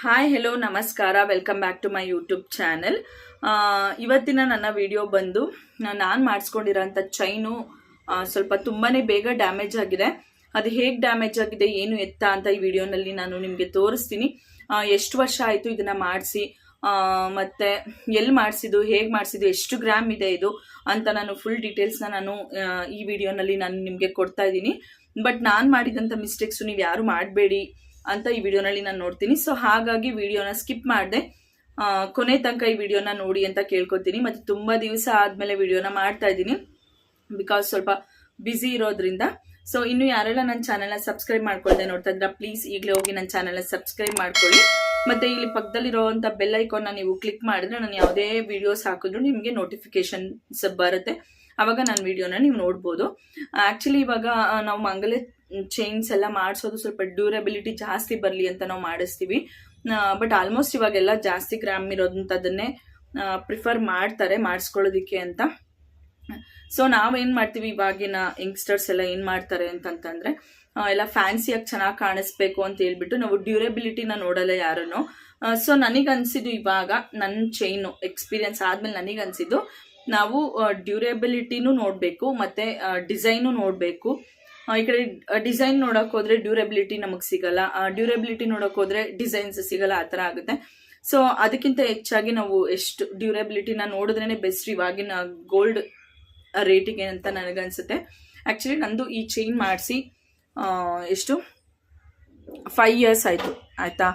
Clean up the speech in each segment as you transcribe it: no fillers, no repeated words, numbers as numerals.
Hi hello ನಮಸ್ಕಾರ, welcome back to my YouTube channel. ಇವತ್ತಿನ ನನ್ನ ವಿಡಿಯೋ ಬಂದು ನಾನು ಮಾಡಿಸ್ಕೊಂಡಿರೋಂಥ ಚೈನು ಸ್ವಲ್ಪ ತುಂಬಾನೇ ಬೇಗ ಡ್ಯಾಮೇಜ್ ಆಗಿದೆ. ಅದು ಹೇಗೆ ಡ್ಯಾಮೇಜ್ ಆಗಿದೆ, ಏನು ಎತ್ತ ಅಂತ ಈ ವಿಡಿಯೋನಲ್ಲಿ ನಾನು ನಿಮಗೆ ತೋರಿಸ್ತೀನಿ. ಎಷ್ಟು ವರ್ಷ ಆಯಿತು ಇದನ್ನ ಮಾಡಿಸಿ, ಮತ್ತೆ ಎಲ್ಲಿ ಮಾಡಿಸಿದ್ದು, ಹೇಗೆ ಮಾಡಿಸಿದ್ದು, ಎಷ್ಟು ಗ್ರಾಮ್ ಇದೆ ಇದು ಅಂತ ನಾನು ಫುಲ್ ಡೀಟೇಲ್ಸ್ನ ನಾನು ಈ ವಿಡಿಯೋನಲ್ಲಿ ನಾನು ನಿಮಗೆ ಕೊಡ್ತಾ ಇದ್ದೀನಿ. ಬಟ್ ನಾನು ಮಾಡಿದಂಥ ಮಿಸ್ಟೇಕ್ಸು ನೀವು ಯಾರು ಮಾಡಬೇಡಿ ಅಂತ ಈ ವಿಡಿಯೋನಲ್ಲಿ ನಾನು ನೋಡ್ತೀನಿ. ಸೊ ಹಾಗಾಗಿ ವಿಡಿಯೋನ ಸ್ಕಿಪ್ ಮಾಡಿದೆ ಕೊನೆ ತನಕ ಈ ವಿಡಿಯೋನ ನೋಡಿ ಅಂತ ಕೇಳ್ಕೊತೀನಿ. ಮತ್ತೆ ತುಂಬಾ ದಿವಸ ಆದ್ಮೇಲೆ ವಿಡಿಯೋನ ಮಾಡ್ತಾ ಇದ್ದೀನಿ, ಬಿಕಾಸ್ ಸ್ವಲ್ಪ ಬ್ಯುಸಿ ಇರೋದ್ರಿಂದ. ಸೊ ಇನ್ನು ಯಾರೆಲ್ಲ ನನ್ನ ಚಾನೆಲ್ನ ಸಬ್ಸ್ಕ್ರೈಬ್ ಮಾಡ್ಕೊಳ್ದೆ ನೋಡ್ತಾ ಇದ್ರ, ಪ್ಲೀಸ್ ಈಗಲೇ ಹೋಗಿ ನನ್ನ ಚಾನೆಲ್ನ ಸಬ್ಸ್ಕ್ರೈಬ್ ಮಾಡ್ಕೊಳ್ಳಿ. ಮತ್ತೆ ಇಲ್ಲಿ ಪಕ್ಕದಲ್ಲಿರೋವಂಥ ಬೆಲ್ ಐಕಾನ್ನ ನೀವು ಕ್ಲಿಕ್ ಮಾಡಿದ್ರೆ ನಾನು ಯಾವುದೇ ವಿಡಿಯೋಸ್ ಹಾಕಿದ್ರು ನಿಮಗೆ ನೋಟಿಫಿಕೇಶನ್ಸ್ ಬರುತ್ತೆ. ಅವಾಗ ನನ್ನ ವಿಡಿಯೋನ ನೀವು ನೋಡ್ಬೋದು. ಆಕ್ಚುಲಿ ಇವಾಗ ನಾವು ಮಂಗಲ ಚೈನ್ಸ್ ಎಲ್ಲ ಮಾಡಿಸೋದು ಸ್ವಲ್ಪ ಡ್ಯೂರಬಿಲಿಟಿ ಜಾಸ್ತಿ ಬರಲಿ ಅಂತ ನಾವು ಮಾಡಿಸ್ತೀವಿ. ಬಟ್ ಆಲ್ಮೋಸ್ಟ್ ಇವಾಗೆಲ್ಲ ಜಾಸ್ತಿ ಗ್ರಾಮ್ ಇರೋದಂಥದ್ದನ್ನೇ ಪ್ರಿಫರ್ ಮಾಡ್ತಾರೆ ಮಾಡಿಸ್ಕೊಳ್ಳೋದಿಕ್ಕೆ ಅಂತ. ಸೊ ನಾವೇನು ಮಾಡ್ತೀವಿ, ಇವಾಗಿನ ಯಂಗ್ಸ್ಟರ್ಸ್ ಎಲ್ಲ ಏನು ಮಾಡ್ತಾರೆ ಅಂತಂತಂದ್ರೆ ಎಲ್ಲ ಫ್ಯಾನ್ಸಿಯಾಗಿ ಚೆನ್ನಾಗಿ ಕಾಣಿಸ್ಬೇಕು ಅಂತ ಹೇಳ್ಬಿಟ್ಟು ನಾವು ಡ್ಯೂರಬಿಲಿಟಿನ ನೋಡಲ್ಲ ಯಾರನ್ನು. ಸೊ ನನಗನ್ಸಿದ್ದು ಇವಾಗ ನನ್ನ ಚೈನು ಎಕ್ಸ್ಪೀರಿಯನ್ಸ್ ಆದ್ಮೇಲೆ ನನಗನ್ಸಿದ್ದು ನಾವು ಡ್ಯೂರಬಿಲಿಟಿನೂ ನೋಡಬೇಕು, ಮತ್ತೆ ಡಿಸೈನು ನೋಡಬೇಕು. ಈ ಕಡೆ ಡಿಸೈನ್ ನೋಡಕ್ ಹೋದ್ರೆ ಡ್ಯೂರಬಿಲಿಟಿ ನಮಗೆ ಸಿಗಲ್ಲ, ಡ್ಯೂರಬಿಲಿಟಿ ನೋಡಕ್ ಹೋದ್ರೆ ಡಿಸೈನ್ಸ್ ಸಿಗಲ್ಲ, ಆ ಥರ ಆಗುತ್ತೆ. ಸೊ ಅದಕ್ಕಿಂತ ಹೆಚ್ಚಾಗಿ ನಾವು ಎಷ್ಟು ಡ್ಯೂರಬಿಲಿಟಿನ ನೋಡಿದ್ರೇನೆ ಬೆಸ್ಟ್ ಇವಾಗಿನ ಗೋಲ್ಡ್ ರೇಟಿಗೆ ಅಂತ ನನಗನ್ಸುತ್ತೆ. ಆ್ಯಕ್ಚುಲಿ ನಂದು ಈ ಚೈನ್ ಮಾಡಿಸಿ ಎಷ್ಟು 5 years ಆಯಿತು ಆಯಿತಾ.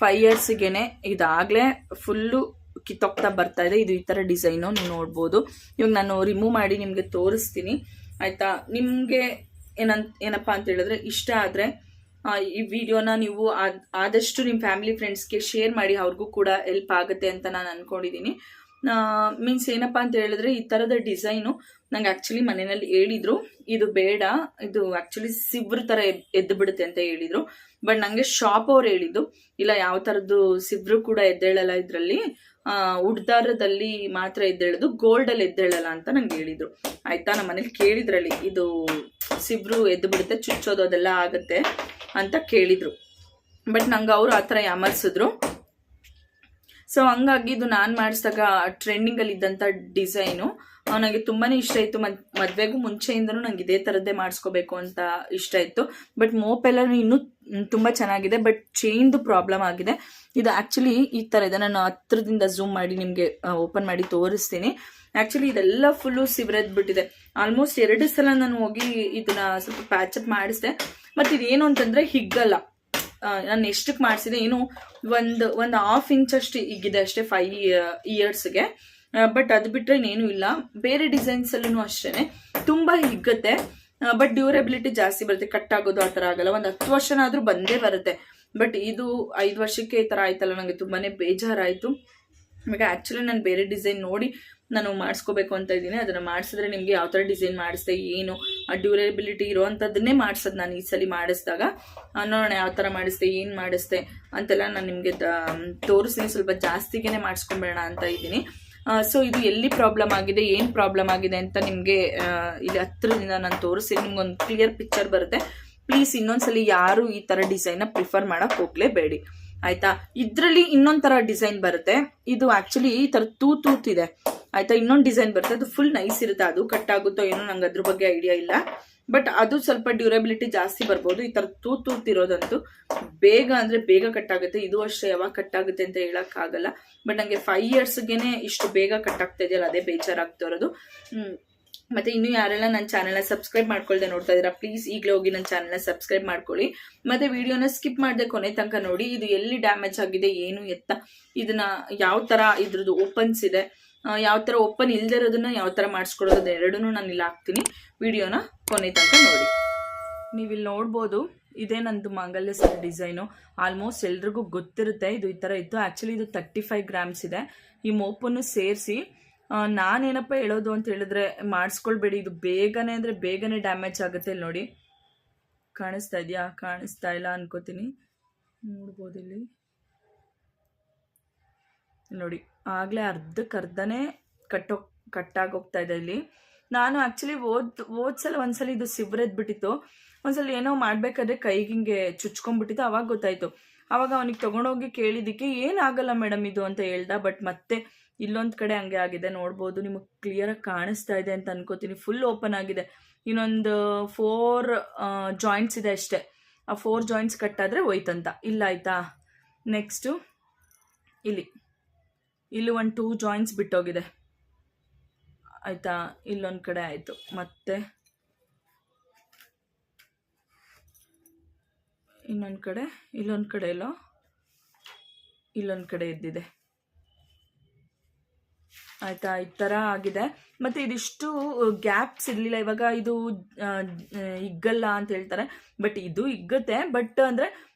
5 yearsಗೆ ಇದಾಗಲೇ ಫುಲ್ಲು ಕಿತ್ತೋಗ್ತಾ ಬರ್ತಾ ಇದೆ. ಇದು ಈ ಥರ ಡಿಸೈನು ನೀವು ನೋಡ್ಬೋದು. ಇವಾಗ ನಾನು ರಿಮೂವ್ ಮಾಡಿ ನಿಮಗೆ ತೋರಿಸ್ತೀನಿ ಆಯಿತಾ. ನಿಮಗೆ ಏನಪ್ಪ ಅಂತ ಹೇಳಿದ್ರೆ ಇಷ್ಟ ಆದರೆ ಈ ವಿಡಿಯೋನ ನೀವು ಆದಷ್ಟು ನಿಮ್ಮ ಫ್ಯಾಮಿಲಿ ಫ್ರೆಂಡ್ಸ್ಗೆ ಶೇರ್ ಮಾಡಿ, ಅವ್ರಿಗೂ ಕೂಡ ಹೆಲ್ಪ್ ಆಗುತ್ತೆ ಅಂತ ನಾನು ಅಂದ್ಕೊಂಡಿದ್ದೀನಿ. ಮೀನ್ಸ್ ಏನಪ್ಪ ಅಂತ ಹೇಳಿದ್ರೆ ಈ ಥರದ ಡಿಸೈನು ನಂಗೆ ಆ್ಯಕ್ಚುಲಿ ಮನೆಯಲ್ಲಿ ಹೇಳಿದ್ರು, ಇದು ಬೇಡ, ಇದು ಆ್ಯಕ್ಚುಲಿ ಸಿವ್ರ ಥರ ಎದ್ದು ಬಿಡುತ್ತೆ ಅಂತ ಹೇಳಿದ್ರು. ಬಟ್ ನನಗೆ ಶಾಪ್ ಅವ್ರು ಹೇಳಿದ್ದು ಇಲ್ಲ, ಯಾವ ಥರದ್ದು ಸಿವ್ರು ಕೂಡ ಎದ್ದೇಳಲ್ಲ, ಇದರಲ್ಲಿ ಉಡ್ದಾರದಲ್ಲಿ ಮಾತ್ರ ಎದ್ದೇಳೋದು, ಗೋಲ್ಡಲ್ಲಿ ಎದ್ದೇಳಲ್ಲ ಅಂತ ನಂಗೆ ಹೇಳಿದ್ರು ಆಯ್ತಾ. ನಮ್ಮ ಮನೇಲಿ ಕೇಳಿದ್ರಲ್ಲಿ ಇದು ಸಿವ್ರು ಎದ್ದು ಬಿಡುತ್ತೆ, ಚುಚ್ಚೋದು ಅದೆಲ್ಲ ಆಗುತ್ತೆ ಅಂತ ಕೇಳಿದ್ರು. ಬಟ್ ನಂಗೆ ಅವರು ಆ ಥರ ಯಾಮರ್ಸಿದ್ರು. ಸೊ ಹಂಗಾಗಿ ಇದು ನಾನು ಮಾಡಿಸಿದಾಗ ಟ್ರೆಂಡಿಂಗಲ್ಲಿ ಇದ್ದಂಥ ಡಿಸೈನು ನನಗೆ ತುಂಬಾನೇ ಇಷ್ಟ ಇತ್ತು. ಮದುವೆಗೂ ಮುಂಚೆಯಿಂದನೂ ನಂಗೆ ಇದೇ ಥರದ್ದೇ ಮಾಡಿಸ್ಕೋಬೇಕು ಅಂತ ಇಷ್ಟ ಇತ್ತು. ಬಟ್ ಮೋಪೆಲ್ಲ ಇನ್ನೂ ತುಂಬ ಚೆನ್ನಾಗಿದೆ, ಬಟ್ ಚೈನ್ದು ಪ್ರಾಬ್ಲಮ್ ಆಗಿದೆ. ಇದು ಆ್ಯಕ್ಚುಲಿ ಈ ಥರ ಇದೆ. ನಾನು ಹತ್ರದಿಂದ ಝೂಮ್ ಮಾಡಿ ನಿಮಗೆ ಓಪನ್ ಮಾಡಿ ತೋರಿಸ್ತೀನಿ. ಆ್ಯಕ್ಚುಲಿ ಇದೆಲ್ಲ ಫುಲ್ಲು ಸಿವ್ರೆದ್ಬಿಟ್ಟಿದೆ. ಆಲ್ಮೋಸ್ಟ್ 2 ಸಲ ನಾನು ಹೋಗಿ ಇದನ್ನ ಸ್ವಲ್ಪ ಪ್ಯಾಚಪ್ ಮಾಡಿಸಿದೆ. ಮತ್ತು ಇದೇನು ಅಂತಂದರೆ ಹಿಗ್ಗಲ್ಲ. ನಾನು ಎಷ್ಟಕ್ಕೆ ಮಾಡಿಸಿದೆ, ಏನು ಒಂದು 1/2 inch ಅಷ್ಟು ಹಿಗ್ಗಿದೆ ಅಷ್ಟೇ 5 yearsಗೆ. ಬಟ್ ಅದು ಬಿಟ್ಟರೆ ಇನ್ನೇನು ಇಲ್ಲ. ಬೇರೆ ಡಿಸೈನ್ಸಲ್ಲೂ ಅಷ್ಟೇ ತುಂಬ ಹಿಗ್ಗುತ್ತೆ, ಬಟ್ ಡ್ಯೂರಬಿಲಿಟಿ ಜಾಸ್ತಿ ಬರುತ್ತೆ. ಕಟ್ ಆಗೋದು ಆ ಥರ ಆಗಲ್ಲ. ಒಂದು 10 ವರ್ಷನಾದರೂ ಬಂದೇ ಬರುತ್ತೆ. ಬಟ್ ಇದು 5 ವರ್ಷಕ್ಕೆ ಈ ಥರ ಆಯ್ತಲ್ಲ, ನನಗೆ ತುಂಬಾ ಬೇಜಾರಾಯಿತು. ಇವಾಗ ಆ್ಯಕ್ಚುಲಿ ನಾನು ಬೇರೆ ಡಿಸೈನ್ ನೋಡಿ ನಾನು ಮಾಡಿಸ್ಕೋಬೇಕು ಅಂತ ಇದ್ದೀನಿ. ಅದನ್ನು ಮಾಡಿಸಿದ್ರೆ ನಿಮಗೆ ಯಾವ ಥರ ಡಿಸೈನ್ ಮಾಡಿಸ್ದೆ, ಏನು ಆ ಡ್ಯೂರಬಿಲಿಟಿ ಇರೋವಂಥದ್ದನ್ನೇ ಮಾಡಿಸೋದು ನಾನು ಈ ಸಲ ಮಾಡಿಸಿದಾಗ. ನೋಡೋಣ ಯಾವ ಥರ ಮಾಡಿಸ್ದೆ, ಏನು ಮಾಡಿಸ್ದೆ ಅಂತೆಲ್ಲ ನಾನು ನಿಮಗೆ ತೋರಿಸ್ತೀನಿ. ಸ್ವಲ್ಪ ಜಾಸ್ತಿಗೇ ಮಾಡಿಸ್ಕೊಂಬೇಡ ಅಂತ ಇದ್ದೀನಿ. ಸೊ ಇದು ಎಲ್ಲಿ ಪ್ರಾಬ್ಲಮ್ ಆಗಿದೆ, ಏನು ಪ್ರಾಬ್ಲಮ್ ಆಗಿದೆ ಅಂತ ನಿಮಗೆ ಇಲ್ಲಿ ಹತ್ರದಿಂದ ನಾನು ತೋರಿಸ್ತೀನಿ. ನಿಮ್ಗೊಂದು ಕ್ಲಿಯರ್ ಪಿಕ್ಚರ್ ಬರುತ್ತೆ. ಪ್ಲೀಸ್ ಇನ್ನೊಂದ್ಸಲಿ ಯಾರು ಈ ಥರ ಡಿಸೈನ್ನ ಪ್ರಿಫರ್ ಮಾಡೋಕ್ಕೆ ಹೋಗಲೇಬೇಡಿ ಆಯಿತಾ. ಇದರಲ್ಲಿ ಇನ್ನೊಂದು ಥರ ಡಿಸೈನ್ ಬರುತ್ತೆ. ಇದು ಆ್ಯಕ್ಚುಲಿ ಈ ಥರ ತೂತಿದೆ ಆಯಿತಾ. ಇನ್ನೊಂದು ಡಿಸೈನ್ ಬರುತ್ತೆ, ಅದು ಫುಲ್ ನೈಸ್ ಇರುತ್ತೆ. ಅದು ಕಟ್ ಆಗುತ್ತೋ ಏನೋ ನಂಗೆ ಅದ್ರ ಬಗ್ಗೆ ಐಡಿಯಾ ಇಲ್ಲ. ಬಟ್ ಅದು ಸ್ವಲ್ಪ ಡ್ಯೂರಬಿಲಿಟಿ ಜಾಸ್ತಿ ಬರ್ಬೋದು. ಈ ಥರ ತೂತಿರೋದಂತೂ ಬೇಗ ಅಂದರೆ ಬೇಗ ಕಟ್ ಆಗುತ್ತೆ. ಇದು ಅಷ್ಟೇ ಯಾವಾಗ ಕಟ್ ಆಗುತ್ತೆ ಅಂತ ಹೇಳೋಕ್ಕಾಗಲ್ಲ. ಬಟ್ ನನಗೆ 5 yearsಗೆ ಇಷ್ಟು ಬೇಗ ಕಟ್ ಆಗ್ತಾ ಇದೆಯಲ್ಲ, ಅದೇ ಬೇಜಾರಾಗ್ತಾ ಇರೋದು. ಮತ್ತೆ ಇನ್ನು ಯಾರೆಲ್ಲ ನನ್ನ ಚಾನೆಲ್ನ ಸಬ್ಸ್ಕ್ರೈಬ್ ಮಾಡ್ಕೊಳ್ದೆ ನೋಡ್ತಾ ಇದ್ದೀರಾ, ಪ್ಲೀಸ್ ಈಗಲೇ ಹೋಗಿ ನನ್ನ ಚಾನೆಲ್ನ ಸಬ್ಸ್ಕ್ರೈಬ್ ಮಾಡ್ಕೊಳ್ಳಿ. ಮತ್ತೆ ವಿಡಿಯೋನ ಸ್ಕಿಪ್ ಮಾಡದೆ ಕೊನೆ ತನಕ ನೋಡಿ. ಇದು ಎಲ್ಲಿ ಡ್ಯಾಮೇಜ್ ಆಗಿದೆ, ಏನು ಎತ್ತ, ಇದನ್ನ ಯಾವ ಥರ ಇದ್ರದ್ದು ಓಪನ್ಸ್ ಇದೆ, ಯಾವ ಥರ ಓಪನ್ ಇಲ್ಲದೆ ಇರೋದನ್ನ ಯಾವ ಥರ ಮಾಡಿಸ್ಕೊಡೋದು, ಎರಡೂ ನಾನು ಇಲ್ಲಿ ಹಾಕ್ತೀನಿ. ವಿಡಿಯೋನ ಕೊನೆ ತನಕ ನೋಡಿ. ನೀವಿಲ್ಲಿ ನೋಡ್ಬೋದು, ಇದೇ ನಂದು ಮಾಂಗಲ್ಯ ಸೆಟ್ ಡಿಸೈನು. ಆಲ್ಮೋಸ್ಟ್ ಎಲ್ರಿಗೂ ಗೊತ್ತಿರುತ್ತೆ ಇದು ಈ ಥರ ಇತ್ತು. ಆ್ಯಕ್ಚುಲಿ ಇದು 35 grams ಇದೆ. ಈ ಮೋಪನ್ನು ಸೇರಿಸಿ ನಾನೇನಪ್ಪ ಹೇಳೋದು ಅಂತ ಹೇಳಿದ್ರೆ ಮಾಡಿಸ್ಕೊಳ್ಬೇಡಿ. ಇದು ಬೇಗನೆ ಅಂದರೆ ಬೇಗನೆ ಡ್ಯಾಮೇಜ್ ಆಗುತ್ತೆ. ಇಲ್ಲಿ ನೋಡಿ, ಕಾಣಿಸ್ತಾ ಇದೆಯಾ, ಕಾಣಿಸ್ತಾ ಇಲ್ಲ ಅನ್ಕೋತೀನಿ. ನೋಡ್ಬೋದು ಇಲ್ಲಿ ನೋಡಿ, ಆಗಲೇ ಅರ್ಧಕ್ಕರ್ಧನೇ ಕಟ್ಟಾಗೋಗ್ತಾ ಇದೆ ಇಲ್ಲಿ. ನಾನು ಆ್ಯಕ್ಚುಲಿ ಓದ್ ಸಲ ಒಂದ್ಸಲ ಇದು ಸಿವ್ರೆದ್ಬಿಟ್ಟಿತ್ತು. ಒಂದ್ಸಲ ಏನೋ ಮಾಡಬೇಕಾದ್ರೆ ಕೈಗೆ ಹಿಂಗೆ ಚುಚ್ಕೊಂಡ್ಬಿಟ್ಟಿದ್ದು. ಅವಾಗ ಗೊತ್ತಾಯಿತು. ಆವಾಗ ಅವನಿಗೆ ತೊಗೊಂಡೋಗಿ ಕೇಳಿದ್ದಕ್ಕೆ ಏನಾಗಲ್ಲ ಮೇಡಮ್ ಇದು ಅಂತ ಹೇಳ್ದ. ಬಟ್ ಮತ್ತೆ ಇಲ್ಲೊಂದು ಕಡೆ ಹಂಗೆ ಆಗಿದೆ, ನೋಡ್ಬೋದು, ನಿಮಗೆ ಕ್ಲಿಯರಾಗಿ ಕಾಣಿಸ್ತಾ ಇದೆ ಅಂತ ಅನ್ಕೋತೀನಿ. ಫುಲ್ ಓಪನ್ ಆಗಿದೆ. ಇನ್ನೊಂದು 4 ಜಾಯಿಂಟ್ಸ್ ಇದೆ ಅಷ್ಟೇ. ಆ 4 ಜಾಯಿಂಟ್ಸ್ ಕಟ್ಟಾದರೆ ಹೋಯ್ತಂತ. ಇಲ್ಲ ಆಯಿತಾ. ನೆಕ್ಸ್ಟು ಇಲ್ಲಿ ಒಂದು 2 ಜಾಯಿಂಟ್ಸ್ ಬಿಟ್ಟೋಗಿದೆ ಆಯಿತಾ. ಇಲ್ಲೊಂದು ಕಡೆ ಆಯಿತು. ಮತ್ತೆ ಇನ್ನೊಂದು ಕಡೆ, ಇಲ್ಲೊಂದು ಕಡೆ ಎಲ್ಲೋ ಇಲ್ಲೊಂದು ಕಡೆ ಇದ್ದಿದೆ ಆಯಿತಾ. ಈ ಥರ ಆಗಿದೆ. ಮತ್ತು ಇದಿಷ್ಟು ಗ್ಯಾಪ್ಸ್ ಇರಲಿಲ್ಲ. ಇವಾಗ ಇದು ಹಿಗ್ಗಲ್ಲ ಅಂತ ಹೇಳ್ತಾರೆ, ಬಟ್ ಇದು ಹಿಗ್ಗುತ್ತೆ. ಬಟ್ ಅಂದರೆ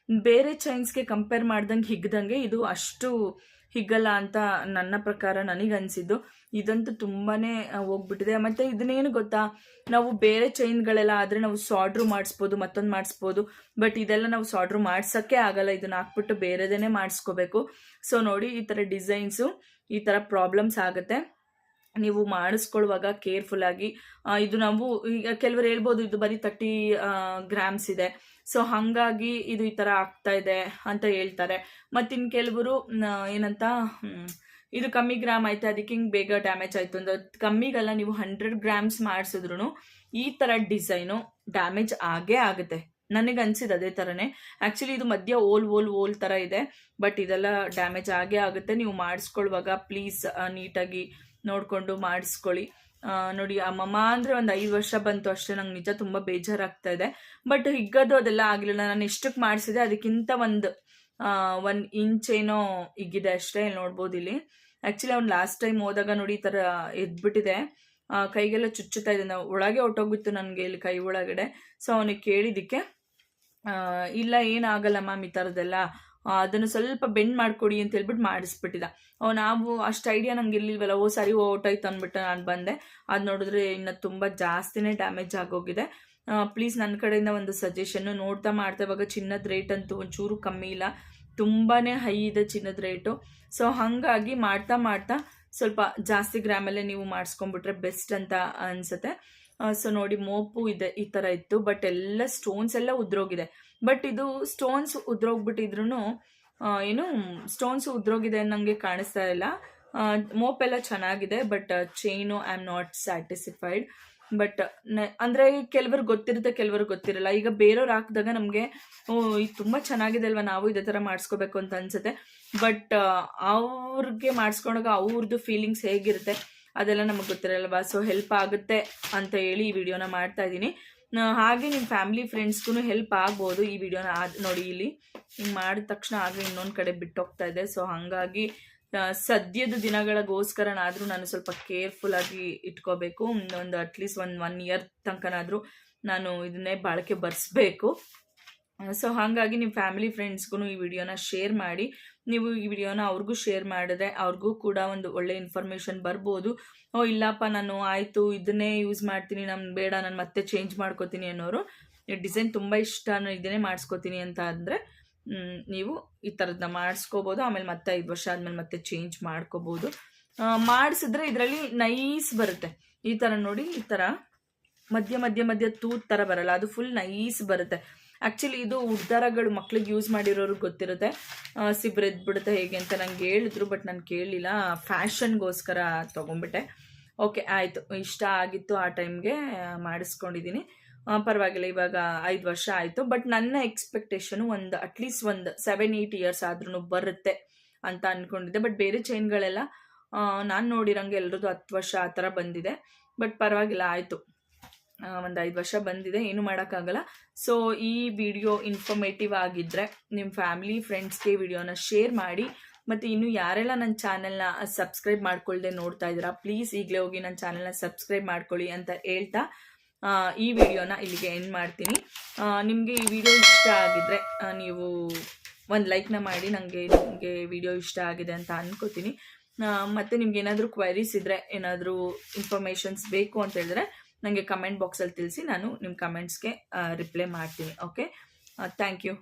ಬೇರೆ ಚೈನ್ಸ್ಗೆ ಕಂಪೇರ್ ಮಾಡ್ದಂಗೆ ಹಿಗ್ದಂಗೆ ಇದು ಅಷ್ಟು ಹಿಗ್ಗಲ್ಲ ಅಂತ ನನ್ನ ಪ್ರಕಾರ ನನಗನ್ಸಿದ್ದು. ಇದಂತೂ ತುಂಬಾ ಹೋಗ್ಬಿಟ್ಟಿದೆ. ಮತ್ತು ಇದನ್ನೇನು ಗೊತ್ತಾ, ನಾವು ಬೇರೆ ಚೈನ್ಗಳೆಲ್ಲ ಆದರೆ ನಾವು ಸಾಡ್ರು ಮಾಡಿಸ್ಬೋದು, ಮತ್ತೊಂದು ಮಾಡಿಸ್ಬೋದು. ಬಟ್ ಇದೆಲ್ಲ ನಾವು ಸಾಡ್ರು ಮಾಡ್ಸೋಕ್ಕೆ ಆಗಲ್ಲ. ಇದನ್ನ ಹಾಕ್ಬಿಟ್ಟು ಬೇರೆದೇ ಮಾಡಿಸ್ಕೋಬೇಕು. ಸೊ ನೋಡಿ, ಈ ಥರ ಡಿಸೈನ್ಸು, ಈ ಥರ ಪ್ರಾಬ್ಲಮ್ಸ್ ಆಗುತ್ತೆ. ನೀವು ಮಾಡಿಸ್ಕೊಳ್ಳುವಾಗ ಕೇರ್ಫುಲ್ಲಾಗಿ. ಇದು ನಾವು ಈಗ ಕೆಲವರು ಹೇಳ್ಬೋದು ಇದು ಬರೀ 30 ಗ್ರಾಮ್ಸ್ ಇದೆ, ಸೊ ಹಾಗಾಗಿ ಇದು ಈ ಥರ ಆಗ್ತಾ ಇದೆ ಅಂತ ಹೇಳ್ತಾರೆ. ಮತ್ತು ಇನ್ನು ಕೆಲವರು ಏನಂತ ಇದು ಕಮ್ಮಿ ಗ್ರಾಮ್ ಆಯ್ತು ಅದಕ್ಕೆ ಹಿಂಗೆ ಬೇಗ ಡ್ಯಾಮೇಜ್ ಆಯಿತು ಅಂತ. ಕಮ್ಮಿಗೆಲ್ಲ ನೀವು 100 ಗ್ರಾಮ್ಸ್ ಮಾಡಿಸಿದ್ರು ಈ ಥರ ಡಿಸೈನು ಡ್ಯಾಮೇಜ್ ಆಗೇ ಆಗುತ್ತೆ. ನನಗೆ ಅನ್ಸಿದ್ದು ಅದೇ ಥರನೇ. ಆ್ಯಕ್ಚುಲಿ ಇದು ಮಧ್ಯ ಓಲ್ ಥರ ಇದೆ, ಬಟ್ ಇದೆಲ್ಲ ಡ್ಯಾಮೇಜ್ ಆಗೇ ಆಗುತ್ತೆ. ನೀವು ಮಾಡಿಸ್ಕೊಳ್ಳುವಾಗ ಪ್ಲೀಸ್ ನೀಟಾಗಿ ನೋಡಿಕೊಂಡು ಮಾಡಿಸ್ಕೊಳ್ಳಿ. ನೋಡಿ, ಅಮ್ಮಮ್ಮ ಅಂದರೆ ಒಂದು 5 ವರ್ಷ ಬಂತು ಅಷ್ಟೇ. ನಂಗೆ ನಿಜ ತುಂಬ ಬೇಜಾರಾಗ್ತಾ ಇದೆ. ಬಟ್ ಹಿಗ್ಗೋದು ಅದೆಲ್ಲ ಆಗಲಿಲ್ಲ. ನಾನು ಎಷ್ಟಕ್ಕೆ ಮಾಡಿಸಿದೆ ಅದಕ್ಕಿಂತ 1 ಇಂಚ್ ಏನೋ ಹಿಗ್ಗಿದೆ ಅಷ್ಟೇ. ಇಲ್ಲಿ ನೋಡ್ಬೋದು. ಇಲ್ಲಿ ಆ್ಯಕ್ಚುಲಿ ಅವ್ನು ಲಾಸ್ಟ್ ಟೈಮ್ ಹೋದಾಗ ನೋಡಿ ಈ ಥರ ಎದ್ಬಿಟ್ಟಿದೆ, ಕೈಗೆಲ್ಲ ಚುಚ್ಚುತ್ತಾ ಇದೆ. ನಾವು ಒಳಗೆ ಹೊಟ್ಟೋಗಿತ್ತು ನನಗೆ ಇಲ್ಲಿ ಕೈ ಒಳಗಡೆ. ಸೊ ಅವನಿಗೆ ಕೇಳಿದ್ದಕ್ಕೆ ಇಲ್ಲ ಏನಾಗಲ್ಲ ಮ್ಯಾಮ್ ಈ ಥರದ್ದೆಲ್ಲ, ಅದನ್ನು ಸ್ವಲ್ಪ ಬೆಂಡ್ ಮಾಡಿಕೊಡಿ ಅಂತ ಹೇಳ್ಬಿಟ್ಟು ಮಾಡಿಸ್ಬಿಟ್ಟಿದ್ದ. ನಾವು ಅಷ್ಟು ಐಡಿಯಾ ನಂಗೆ ಇರ್ಲಿಲ್ವಲ್ಲ. ಸರಿ ಹೊಟ್ಟೋಯ್ತು ಅಂದ್ಬಿಟ್ಟು ನಾನು ಬಂದೆ. ಅದು ನೋಡಿದ್ರೆ ಇನ್ನು ತುಂಬ ಜಾಸ್ತಿನೇ ಡ್ಯಾಮೇಜ್ ಆಗೋಗಿದೆ. ಪ್ಲೀಸ್ ನನ್ನ ಕಡೆಯಿಂದ ಒಂದು ಸಜೆಷನ್ನು, ನೋಡ್ತಾ ಮಾಡ್ತಾ ಇವಾಗ ಚಿನ್ನದ ರೇಟ್ ಅಂತೂ ಒಂಚೂರು ಕಮ್ಮಿ ಇಲ್ಲ, ತುಂಬಾ ಹೈ ಇದೆ ಚಿನ್ನದ ರೇಟು. ಸೊ ಹಾಗಾಗಿ ಮಾಡ್ತಾ ಸ್ವಲ್ಪ ಜಾಸ್ತಿ ಗ್ರಾಮಲ್ಲೇ ನೀವು ಮಾಡಿಸ್ಕೊಂಡ್ಬಿಟ್ರೆ ಬೆಸ್ಟ್ ಅಂತ ಅನಿಸುತ್ತೆ. ಸೊ ನೋಡಿ, ಮೋಪು ಇದೆ ಈ ಥರ ಇತ್ತು, ಬಟ್ ಎಲ್ಲ ಸ್ಟೋನ್ಸ್ ಎಲ್ಲ ಉದ್ರೋಗಿದೆ. ಬಟ್ ಇದು ಸ್ಟೋನ್ಸ್ ಉದ್ರೋಗ್ಬಿಟ್ಟಿದ್ರು ಏನು ಸ್ಟೋನ್ಸ್ ಉದ್ರೋಗಿದೆ ನನಗೆ ಕಾಣಿಸ್ತಾ ಇಲ್ಲ. ಮೋಪೆಲ್ಲ ಚೆನ್ನಾಗಿದೆ, but chain I am not satisfied. But ಅಂದರೆ ಕೆಲವ್ರಿಗೆ ಗೊತ್ತಿರುತ್ತೆ, ಕೆಲವ್ರಿಗೆ ಗೊತ್ತಿರಲ್ಲ. ಈಗ ಬೇರೆಯವ್ರು ಹಾಕಿದಾಗ ನಮಗೆ ಇದು ತುಂಬ ಚೆನ್ನಾಗಿದೆ ಅಲ್ವಾ, ನಾವು ಇದೇ ಥರ ಮಾಡಿಸ್ಕೋಬೇಕು ಅಂತ ಅನ್ಸುತ್ತೆ. ಬಟ್ ಅವ್ರಿಗೆ ಮಾಡಿಸ್ಕೊಂಡಾಗ ಅವ್ರದ್ದು ಫೀಲಿಂಗ್ಸ್ ಹೇಗಿರುತ್ತೆ ಅದೆಲ್ಲ ನಮಗೆ ಗೊತ್ತಿರಲ್ವಾ. ಸೊ ಹೆಲ್ಪ್ ಆಗುತ್ತೆ ಅಂತ ಹೇಳಿ ಈ ವಿಡಿಯೋನ ಮಾಡ್ತಾ ಇದ್ದೀನಿ. ಹಾಗೆ ನಿಮ್ಮ ಫ್ಯಾಮಿಲಿ ಫ್ರೆಂಡ್ಸ್ಗೂ ಹೆಲ್ಪ್ ಆಗ್ಬೋದು ಈ ವಿಡಿಯೋನ. ನೋಡಿ, ಇಲ್ಲಿ ಹಿಂಗೆ ಮಾಡಿದ ತಕ್ಷಣ ಆಗಲೇ ಇನ್ನೊಂದು ಕಡೆ ಬಿಟ್ಟೋಗ್ತಾ ಇದೆ. ಸೊ ಹಾಗಾಗಿ ಸದ್ಯದ ದಿನಗಳಿಗೋಸ್ಕರನಾದರೂ ನಾನು ಸ್ವಲ್ಪ ಕೇರ್ಫುಲ್ಲಾಗಿ ಇಟ್ಕೋಬೇಕು. ಒಂದು ಅಟ್ಲೀಸ್ಟ್ 1 ಇಯರ್ ತನಕನಾದರೂ ನಾನು ಇದನ್ನೇ ಬಾಳಿಕೆ ಬರೆಸ್ಬೇಕು. ಸೊ ಹಾಗಾಗಿ ನಿಮ್ಮ ಫ್ಯಾಮಿಲಿ ಫ್ರೆಂಡ್ಸ್ಗೂ ಈ ವಿಡಿಯೋನ ಶೇರ್ ಮಾಡಿ. ನೀವು ಈ ವಿಡಿಯೋನ ಅವ್ರಿಗೂ ಶೇರ್ ಮಾಡಿದ್ರೆ ಅವ್ರಿಗೂ ಕೂಡ ಒಂದು ಒಳ್ಳೆ ಇನ್ಫಾರ್ಮೇಷನ್ ಬರ್ಬೋದು. ಇಲ್ಲಪ್ಪ ನಾನು ಆಯಿತು ಇದನ್ನೇ ಯೂಸ್ ಮಾಡ್ತೀನಿ, ನಾನು ಬೇಡ ನಾನು ಮತ್ತೆ ಚೇಂಜ್ ಮಾಡ್ಕೋತೀನಿ ಅನ್ನೋರು, ಡಿಸೈನ್ ತುಂಬ ಇಷ್ಟ ನಾನು ಇದನ್ನೇ ಮಾಡಿಸ್ಕೋತೀನಿ ಅಂತ ಅಂದರೆ ನೀವು ಈ ಥರದನ್ನ ಮಾಡಿಸ್ಕೋಬೋದು. ಆಮೇಲೆ ಮತ್ತೆ 5 ವರ್ಷ ಆದಮೇಲೆ ಮತ್ತೆ ಚೇಂಜ್ ಮಾಡ್ಕೋಬೋದು. ಮಾಡಿಸಿದ್ರೆ ಇದರಲ್ಲಿ ನೈಸ್ ಬರುತ್ತೆ. ಈ ಥರ ನೋಡಿ, ಈ ಥರ ಮಧ್ಯ ತೂತ್ ಥರ ಬರಲ್ಲ, ಅದು ಫುಲ್ ನೈಸ್ ಬರುತ್ತೆ. ಆ್ಯಕ್ಚುಲಿ ಇದು ಉದ್ದಾರಗಳು ಮಕ್ಳಿಗೆ ಯೂಸ್ ಮಾಡಿರೋರಿಗೆ ಗೊತ್ತಿರುತ್ತೆ. ಸಿಬ್ರೆದ್ಬಿಡುತ್ತೆ ಹೇಗೆ ಅಂತ ನಂಗೆ ಹೇಳಿದ್ರು, ಬಟ್ ನಾನು ಕೇಳಲಿಲ್ಲ, ಫ್ಯಾಷನ್ಗೋಸ್ಕರ ತೊಗೊಂಬಿಟ್ಟೆ. ಓಕೆ ಆಯಿತು, ಇಷ್ಟ ಆಗಿತ್ತು ಆ ಟೈಮ್ಗೆ ಮಾಡಿಸ್ಕೊಂಡಿದ್ದೀನಿ. ಪರವಾಗಿಲ್ಲ, ಇವಾಗ 5 ವರ್ಷ ಆಯಿತು. ಬಟ್ ನನ್ನ ಎಕ್ಸ್ಪೆಕ್ಟೇಷನು ಅಟ್ಲೀಸ್ಟ್ ಒಂದು 7-8 ಇಯರ್ಸ್ ಆದ್ರೂ ಬರುತ್ತೆ ಅಂತ ಅಂದ್ಕೊಂಡಿದ್ದೆ. ಬಟ್ ಬೇರೆ ಚೈನ್ಗಳೆಲ್ಲ ನಾನು ನೋಡಿರಂಗೆ ಎಲ್ರದ್ದು 10 ವರ್ಷ ಆ ಥರ ಬಂದಿದೆ. ಬಟ್ ಪರವಾಗಿಲ್ಲ, ಆಯಿತು, ಒಂದು 5 ವರ್ಷ ಬಂದಿದೆ, ಏನು ಮಾಡೋಕ್ಕಾಗಲ್ಲ. ಸೊ ಈ ವಿಡಿಯೋ ಇನ್ಫಾರ್ಮೇಟಿವ್ ಆಗಿದ್ದರೆ ನಿಮ್ಮ ಫ್ಯಾಮಿಲಿ ಫ್ರೆಂಡ್ಸ್ಗೆ ವಿಡಿಯೋನ ಶೇರ್ ಮಾಡಿ. ಮತ್ತು ಇನ್ನು ಯಾರೆಲ್ಲ ನನ್ನ ಚಾನೆಲ್ನ ಸಬ್ಸ್ಕ್ರೈಬ್ ಮಾಡ್ಕೊಳ್ದೆ ನೋಡ್ತಾ ಇದ್ದೀರಾ, ಪ್ಲೀಸ್ ಈಗಲೇ ಹೋಗಿ ನನ್ನ ಚಾನೆಲ್ನ ಸಬ್ಸ್ಕ್ರೈಬ್ ಮಾಡ್ಕೊಳ್ಳಿ ಅಂತ ಹೇಳ್ತಾ ಈ ವಿಡಿಯೋನ ಇಲ್ಲಿಗೆ ಎಂಡ್ ಮಾಡ್ತೀನಿ. ನಿಮಗೆ ಈ ವಿಡಿಯೋ ಇಷ್ಟ ಆಗಿದ್ದರೆ ನೀವು ಒಂದು ಲೈಕ್ನ ಮಾಡಿ. ನಿಮಗೆ ವಿಡಿಯೋ ಇಷ್ಟ ಆಗಿದೆ ಅಂತ ಅನ್ಕೋತೀನಿ. ಮತ್ತು ನಿಮ್ಗೆ ಏನಾದರೂ ಕ್ವೈರೀಸ್ ಇದ್ದರೆ, ಏನಾದರೂ ಇನ್ಫಾರ್ಮೇಷನ್ಸ್ ಬೇಕು ಅಂತ ಹೇಳಿದ್ರೆ ನನಗೆ ಕಮೆಂಟ್ ಬಾಕ್ಸಲ್ಲಿ ತಿಳಿಸಿ, ನಾನು ನಿಮ್ಮ ಕಮೆಂಟ್ಸ್ಗೆ ರಿಪ್ಲೈ ಮಾಡ್ತೀನಿ. Okay, thank you.